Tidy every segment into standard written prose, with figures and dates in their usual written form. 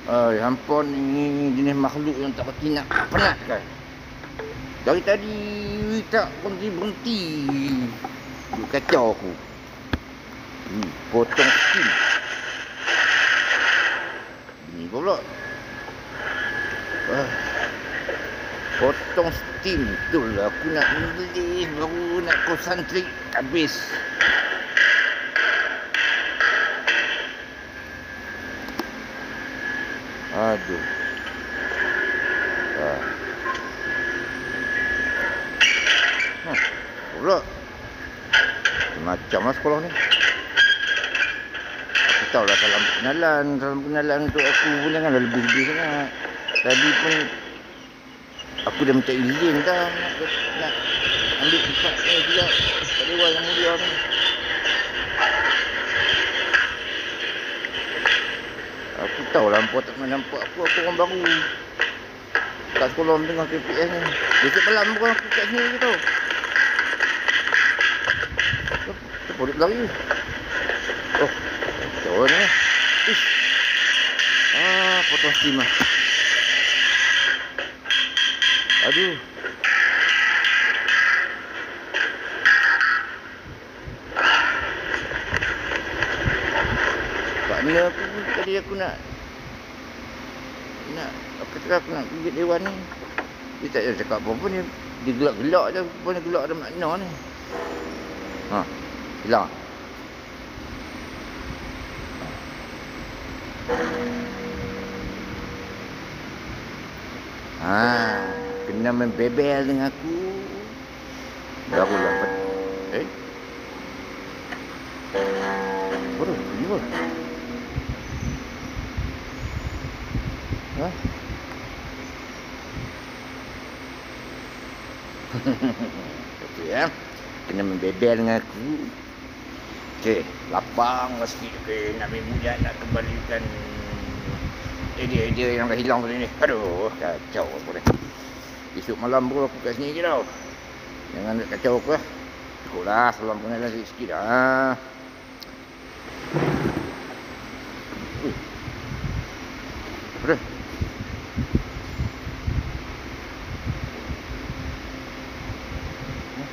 Ay, hampa ni jenis makhluk yang tak berhenti nak penat kan. Dari tadi tak berhenti-berhenti. Duk kacau aku. Potong skin. Ni pula. Potong steam betul lah. Aku nak beli baru nak konsentrik habis. Aduh. Pula. Macam lah sekolah ni. Aku tahu lah salam kenalan untuk aku pun janganlah lebih-lebih sangat. Tadi pun aku dah minta izin dah nak ambil tempat ni juga kat dewan yang mulia ni. Aku tahu lah hampa tak pernah nampak aku orang baru kat sekolah menengah KPS ni. Besok malam pun aku kat sini je tau. Kenapa dia berlari? Oh, macam mana ni? Ish. Potong steam lah. Aduh. Partner aku pun tadi aku nak aku cakap aku nak pergi dewan ni. Dia tak ada cakap apa-apa ni. Dia gelak-gelak je. Rupanya gelak ada makna ni. Hilang. Kena membebel dengan aku. Baru dapat. Baru ni pun. Okey ya. Kena membebel dengan aku. Okey, lapang lah sikit. Okey, nak minyak nak kembalikan idea-idea yang dah hilang tadi ni. Aduh, kacau aku ni. Esok malam pun aku kat sini je tau. Jangan nak kacau aku lah. Cukup lah, salam kenalan sikit lah. Apa?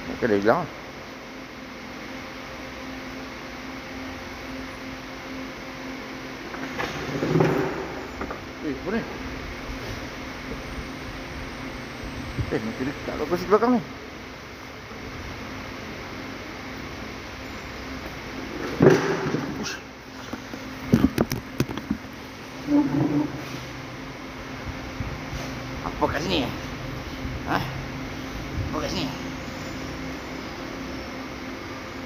Mungkin dah hilang lah. Apa ni? Mungkin dekat lah kursi belakang ni. Apa kat sini? Apa kat sini?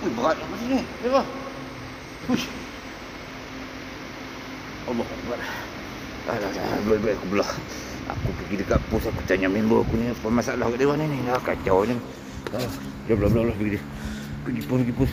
Berat apa sini? Apa? Allah Akbar. Baik-baik aku belah. Aku pergi dekat pos, aku tanya member aku ni apa masalah kat dewan ni. Kacau ni. Dia belah-belah pergi pos.